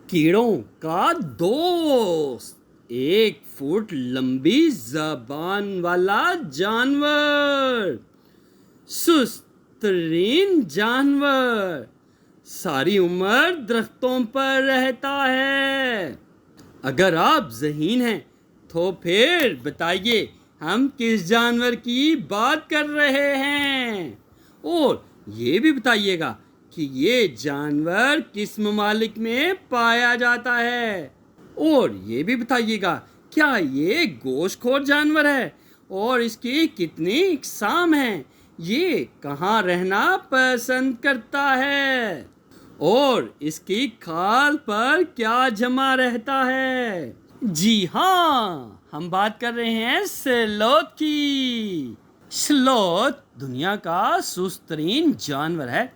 कीड़ों का दोस्त, 1 फुट लंबी जबान वाला जानवर, सुस्त तरीन जानवर, सारी उम्र दरख्तों पर रहता है। अगर आप ज़हीन हैं तो फिर बताइए हम किस जानवर की बात कर रहे हैं, और ये भी बताइएगा कि ये जानवर किस ममालिक में पाया जाता है, और ये भी बताइएगा क्या ये गोश्तखोर जानवर है और इसकी कितनी इकसाम हैं, ये कहाँ रहना पसंद करता है, और इसकी खाल पर क्या जमा रहता है। जी हाँ, हम बात कर रहे हैं स्लोथ की। स्लोथ दुनिया का सुस्त तरीन जानवर है।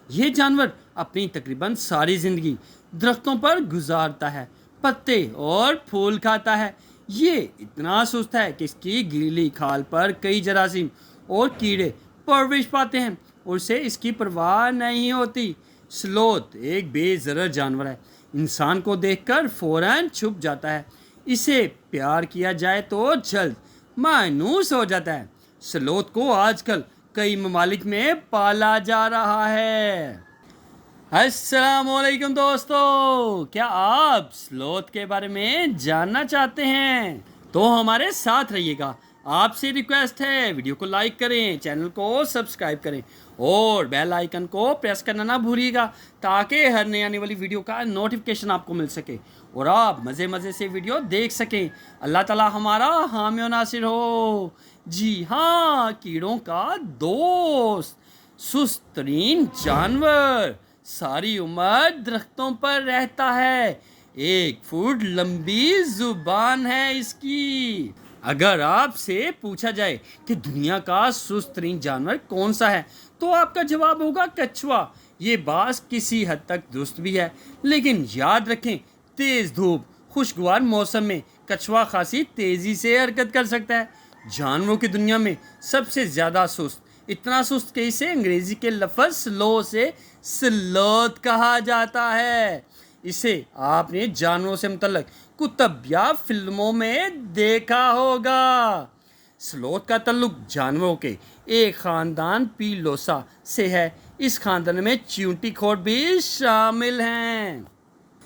ये जानवर अपनी तकरीबन सारी जिंदगी दरख्तों पर गुजारता है, पत्ते और फूल खाता है। ये इतना सुस्त है कि इसकी गीली खाल पर कई जरासीम और कीड़े परवरिश पाते हैं और उसे इसकी परवाह नहीं होती। स्लोथ एक बेज़रर जानवर है, इंसान को देखकर फौरन छुप जाता है। इसे प्यार किया जाए तो जल्द मायूस हो जाता है। स्लोथ को आजकल कई ममालिक में पाला जा रहा है। अस्सलामुअलैकुम दोस्तों, क्या आप स्लोथ के बारे में जानना चाहते हैं तो हमारे साथ रहिएगा। आपसे रिक्वेस्ट है वीडियो को लाइक करें, चैनल को सब्सक्राइब करें और बेल आइकन को प्रेस करना ना भूलिएगा ताकि हर नई आने वाली वीडियो का नोटिफिकेशन आपको मिल सके और आप मज़े मज़े से वीडियो देख सकें। अल्लाह ताला हमारा हामी और नासिर हो। जी हाँ, कीड़ों का दोस्त, सुस्त तरीन जानवर, सारी उम्र दरख्तों पर रहता है। 1 फुट लंबी जुबान है इसकी। अगर आपसे पूछा जाए कि दुनिया का सुस्त तरीन जानवर कौन सा है तो आपका जवाब होगा कछुआ। ये बात किसी हद तक दुरुस्त भी है, लेकिन याद रखें तेज़ धूप खुशगवार मौसम में कछुआ खासी तेज़ी से हरकत कर सकता है। जानवरों की दुनिया में सबसे ज़्यादा सुस्त, इतना सुस्त कि इसे अंग्रेज़ी के लफ्ज़ स्लो से स्लोथ कहा जाता है। इसे आपने जानवरों से मुतल्लक कुतब या फिल्मों में देखा होगा। स्लोथ का ताल्लुक जानवरों के एक ख़ानदान पीलोसा से है। इस ख़ानदान में चींटी खोर भी शामिल हैं।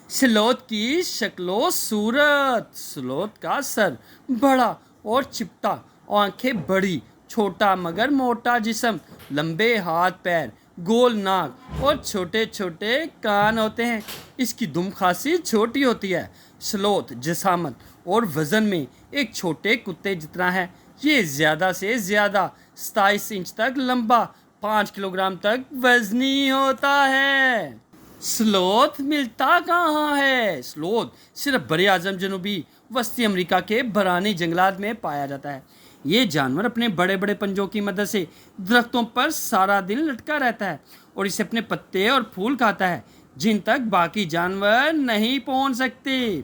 स्लोथ की शक्लो सूरत, स्लोथ का सर बड़ा और चिपटा, आंखें बड़ी, छोटा मगर मोटा जिस्म, लंबे हाथ पैर, गोल नाक और छोटे छोटे कान होते हैं। इसकी दुम खासी छोटी होती है। स्लोथ जिसामत और वज़न में एक छोटे कुत्ते जितना है। ये ज़्यादा से ज़्यादा 27 इंच तक लंबा, 5 किलोग्राम तक वज़नी होता है। स्लोथ मिलता कहाँ है? स्लोथ सिर्फ बड़े आज़म जनूबी वस्ती अमेरिका के बरानी जंगलात में पाया जाता है। ये जानवर अपने बड़े बड़े पंजों की मदद से दरख्तों पर सारा दिन लटका रहता है और इसे अपने पत्ते और फूल खाता है जिन तक बाकी जानवर नहीं पहुंच सकते।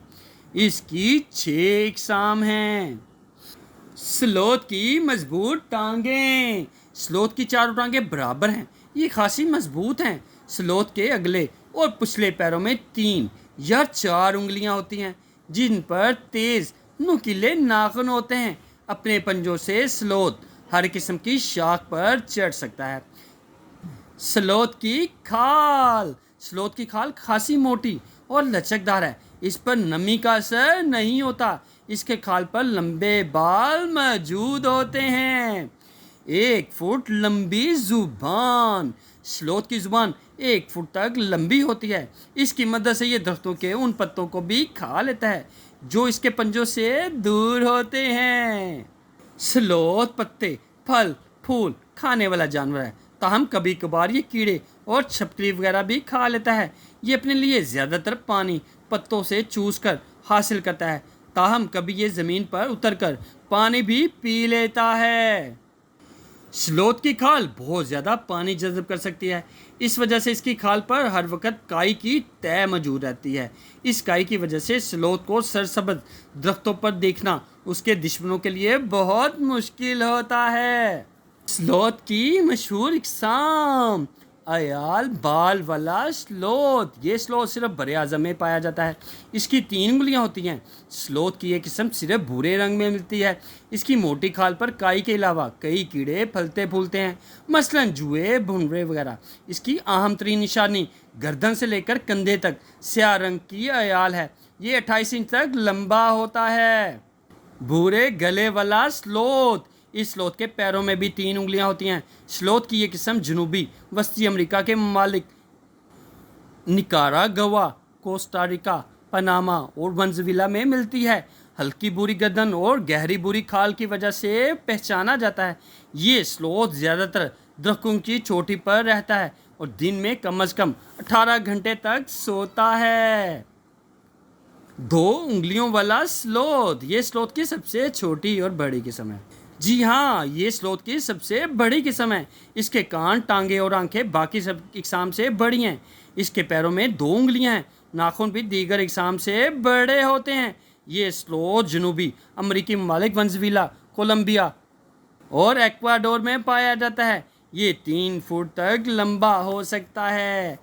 इसकी 6 इकसाम हैं। स्लोथ की मजबूत टांगें, स्लोथ की चारों टांगें बराबर हैं। ये खासी मजबूत हैं। स्लोथ के अगले और पिछले पैरों में 3 या 4 उंगलियां होती हैं जिन पर तेज नुकीले नाखून होते हैं। अपने पंजों से स्लोथ हर किस्म की शाख पर चढ़ सकता है। स्लोथ की खाल, स्लोथ की खाल खासी मोटी और लचकदार है। इस पर नमी का असर नहीं होता। इसके खाल पर लंबे बाल मौजूद होते हैं। 1 फुट लंबी जुबान, स्लोथ की जुबान 1 फुट तक लंबी होती है। इसकी मदद से ये दरख्तों के उन पत्तों को भी खा लेता है जो इसके पंजों से दूर होते हैं। स्लोथ पत्ते, फल, फूल खाने वाला जानवर है, ताहम कभी कभार ये कीड़े और छिपकली वगैरह भी खा लेता है। ये अपने लिए ज़्यादातर पानी पत्तों से चूस कर हासिल करता है, ताहम कभी ये ज़मीन पर उतरकर पानी भी पी लेता है। स्लोथ की खाल बहुत ज़्यादा पानी जज़ब कर सकती है। इस वजह से इसकी खाल पर हर वक्त काई की तह मौजूद रहती है। इस काई की वजह से स्लोथ को सरसब्ज़ दरख्तों पर देखना उसके दुश्मनों के लिए बहुत मुश्किल होता है। स्लोथ की मशहूर इकसाम, عیال بال والا سلوت، یہ سلوت صرف بر اعظم میں پایا جاتا ہے۔ اس کی 3 انگلیاں ہوتی ہیں۔ سلوت کی یہ قسم صرف بھورے رنگ میں ملتی ہے۔ اس کی موٹی کھال پر کائی کے علاوہ کئی کیڑے پھلتے پھولتے ہیں، مثلا جوئے، بھنورے وغیرہ۔ اس کی اہم ترین نشانی گردن سے لے کر کندھے تک سیاہ رنگ کی عیال ہے۔ یہ 28 انچ تک لمبا ہوتا ہے۔ بھورے گلے والا سلوت، اس سلوت کے پیروں میں بھی 3 انگلیاں ہوتی ہیں۔ سلوت کی یہ قسم جنوبی وسطی امریکہ کے ممالک نکاراگوا، کوسٹاریکا، پاناما اور ونزویلا میں ملتی ہے۔ ہلکی بھوری گردن اور گہری بھوری کھال کی وجہ سے پہچانا جاتا ہے۔ یہ سلوت زیادہ تر درختوں کی چوٹی پر رہتا ہے اور دن میں کم از کم 18 گھنٹے تک سوتا ہے۔ 2 انگلیوں والا سلوت، یہ سلوت کی سب سے چھوٹی اور بڑی قسم ہے۔ جی ہاں، یہ سلوت کی سب سے بڑی قسم ہے۔ اس کے کان، ٹانگیں اور آنکھیں باقی سب اقسام سے بڑی ہیں۔ اس کے پیروں میں 2 انگلیاں ہیں۔ ناخن بھی دیگر اقسام سے بڑے ہوتے ہیں۔ یہ سلوت جنوبی امریکی ممالک ونزویلا، کولمبیا اور ایکواڈور میں پایا جاتا ہے۔ یہ 3 فٹ تک لمبا ہو سکتا ہے۔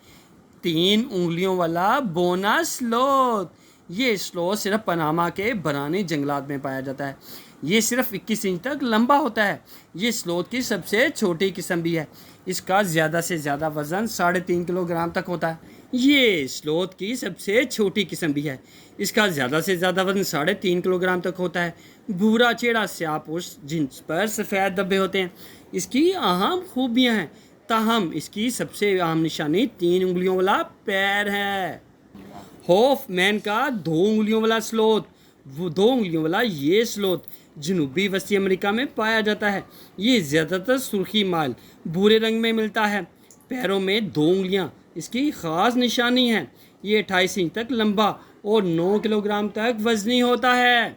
3 انگلیوں والا بونا سلوت، یہ سلوت صرف پاناما کے برانی جنگلات میں پایا جاتا ہے۔ یہ صرف 21 انچ تک لمبا ہوتا ہے۔ یہ سلوت کی سب سے چھوٹی قسم بھی ہے۔ اس کا زیادہ سے زیادہ وزن 3.5 کلو گرام تک ہوتا ہے۔ یہ سلوت کی سب سے چھوٹی قسم بھی ہے۔ اس کا زیادہ سے زیادہ وزن 3.5 کلو گرام تک ہوتا ہے۔ بھورا چہرہ، سیاہ پوش، جنس پر سفید دھبے ہوتے ہیں۔ اس کی اہم خوبیاں ہیں، تاہم اس کی سب سے اہم نشانی 3 انگلیوں والا پیر ہے۔ ہوف مین کا 2 انگلیوں والا سلوت، وہ 2 انگلیوں والا یہ سلوت جنوبی وسطی امریکہ میں پایا جاتا ہے۔ یہ زیادہ تر سرخی مائل بھورے رنگ میں ملتا ہے۔ پیروں میں 2 انگلیاں اس کی خاص نشانی ہے۔ یہ 28 انچ تک لمبا اور 9 کلو گرام تک وزنی ہوتا ہے۔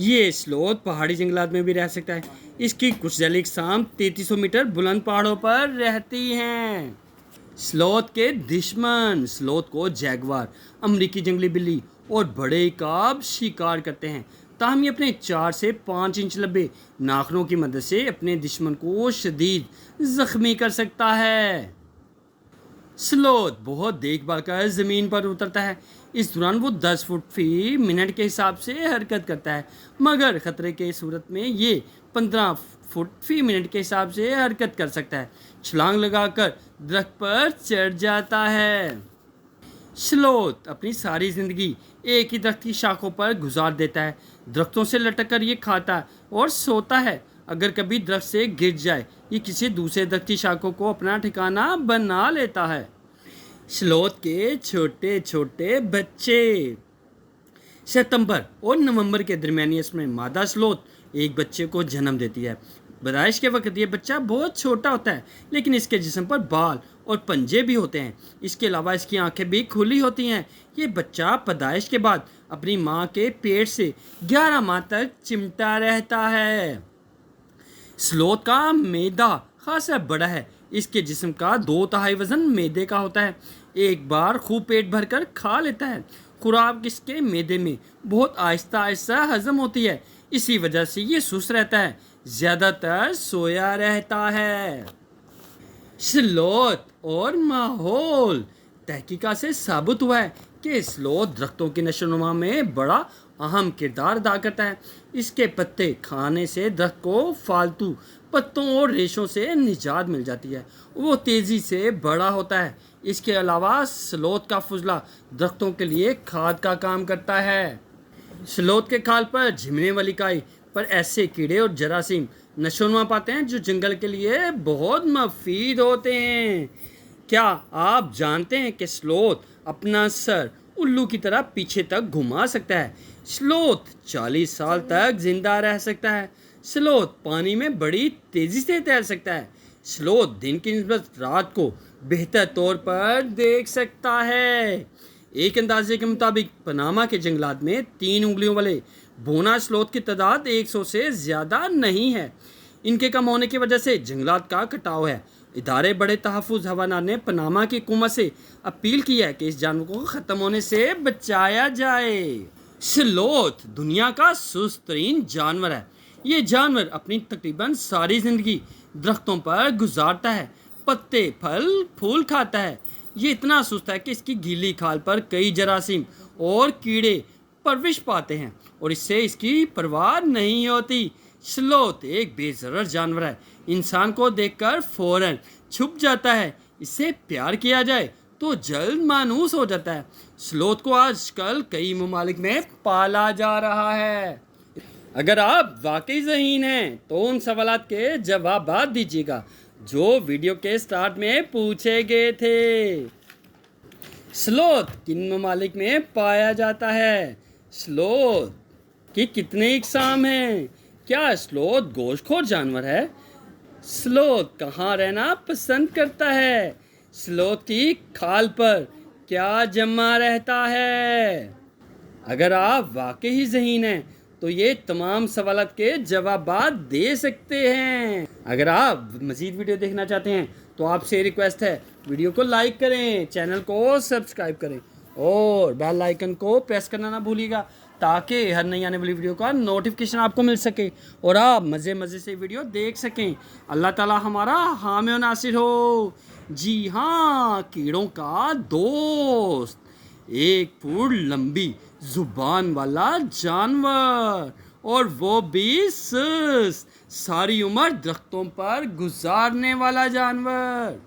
یہ سلوت پہاڑی جنگلات میں بھی رہ سکتا ہے۔ اس کی کچھ ذیلی اقسام 3300 میٹر بلند پہاڑوں پر رہتی ہیں۔ سلوت کے دشمن، سلوت کو جیگوار، امریکی جنگلی بلی اور بڑے عقاب شکار کرتے ہیں، تاہم یہ اپنے 4 سے 5 انچ لمبے ناخنوں کی مدد سے اپنے دشمن کو شدید زخمی کر سکتا ہے۔ سلوت بہت دیکھ بھال کر زمین پر اترتا ہے۔ اس دوران وہ 10 فٹ فی منٹ کے حساب سے حرکت کرتا ہے، مگر خطرے کی صورت میں یہ 15 فٹ فی منٹ کے حساب سے حرکت کر سکتا ہے۔ چھلانگ لگا کر درخت پر چڑھ جاتا ہے۔ سلوت اپنی ساری زندگی ایک ہی درخت کی شاخوں پر گزار دیتا ہے۔ درختوں سے لٹک کر یہ کھاتا اور سوتا ہے۔ اگر کبھی درخت سے گر جائے، یہ کسی دوسرے درخت کی شاخوں کو اپنا ٹھکانہ بنا لیتا ہے۔ سلوت کے چھوٹے چھوٹے بچے، ستمبر اور نومبر کے درمیانی عرصے میں مادہ سلوت ایک بچے کو جنم دیتی ہے۔ پیدائش کے وقت یہ بچہ بہت چھوٹا ہوتا ہے، لیکن اس کے جسم پر بال اور پنجے بھی ہوتے ہیں۔ اس کے علاوہ اس کی آنکھیں بھی کھلی ہوتی ہیں۔ یہ بچہ پیدائش کے بعد اپنی ماں کے پیٹ سے 11 ماہ تک چمٹا رہتا ہے۔ سلوت کا معدہ خاصا بڑا ہے۔ اس کے جسم کا 2/3 وزن معدے کا ہوتا ہے۔ ایک بار خوب پیٹ بھر کر کھا لیتا ہے۔ خوراک اس کے معدے میں بہت آہستہ آہستہ ہضم ہوتی ہے، اسی وجہ سے یہ سست رہتا ہے، زیادہ تر سویا رہتا ہے۔ سلوت اور ماحول، تحقیقات سے ثابت ہوا ہے کہ سلوت درختوں کی نشو و نما میں بڑا اہم کردار ادا کرتا ہے۔ اس کے پتے کھانے سے درخت کو فالتو پتوں اور ریشوں سے نجات مل جاتی ہے، وہ تیزی سے بڑا ہوتا ہے۔ اس کے علاوہ سلوت کا فضلہ درختوں کے لیے کھاد کا کام کرتا ہے۔ سلوت کے کھال پر جھمنے والی کائی پر ایسے کیڑے اور جراثیم نشو و نما پاتے ہیں جو جنگل کے لیے بہت مفید ہوتے ہیں۔ کیا آپ جانتے ہیں کہ سلوت اپنا سر الو کی طرح پیچھے تک گھما سکتا ہے؟ سلوت 40 سال تک زندہ رہ سکتا ہے۔ سلوت پانی میں بڑی تیزی سے تیر سکتا ہے۔ سلوت دن کی نسبت رات کو بہتر طور پر دیکھ سکتا ہے۔ ایک اندازے کے مطابق پاناما کے جنگلات میں 3 انگلیوں والے بونا سلوت کی تعداد 100 سے زیادہ نہیں ہے۔ ان کے کم ہونے کی وجہ سے جنگلات کا کٹاؤ ہے۔ ادارے بڑے تحفظ حیوانات نے پاناما کی حکومت سے اپیل کی ہے کہ اس جانور کو ختم ہونے سے بچایا جائے۔ سلوت دنیا کا سست ترین جانور ہے۔ یہ جانور اپنی تقریباً ساری زندگی درختوں پر گزارتا ہے۔ पत्ते फल फूल खाता है। ये इतना सुस्त है कि इसकी गीली खाल पर कई जरासीम और कीड़े परविश पाते हैं और इससे इसकी परवाह नहीं होती। स्लोथ एक बेज़रर जानवर है, इंसान को देखकर फौरन छुप जाता है। इससे प्यार किया जाए तो जल्द मानूस हो जाता है। स्लोथ को आजकल कई ममालिक में पाला जा रहा है। अगर आप वाकई ज़हीन हैं तो उन सवालात के जवाब दीजिएगा जो वीडियो के स्टार्ट में पूछे गए थे। स्लोथ किन ममालिक में पाया जाता है? स्लोथ की कितने इकसाम हैं? क्या स्लोथ गोश्तखोर जानवर है? स्लोथ कहाँ रहना पसंद करता है? स्लोथ की खाल पर क्या जमा रहता है? अगर आप वाकई ही ज़हीन हैं तो ये तमाम सवालात के जवाब दे सकते हैं। अगर आप मज़ीद वीडियो देखना चाहते हैं तो आपसे रिक्वेस्ट है, वीडियो को लाइक करें, चैनल को सब्सक्राइब करें और बेल आइकन को प्रेस करना ना भूलिएगा ताकि हर नई आने वाली वीडियो का नोटिफिकेशन आपको मिल सके और आप मज़े मज़े से वीडियो देख सकें। अल्लाह ताला हमारा हामी और नासिर हो। जी हाँ, कीड़ों का दोस्त, 1 फुट लंबी जुबान वाला जानवर और वो भी सुस्त, सारी उम्र दरख्तों पर गुजारने वाला जानवर।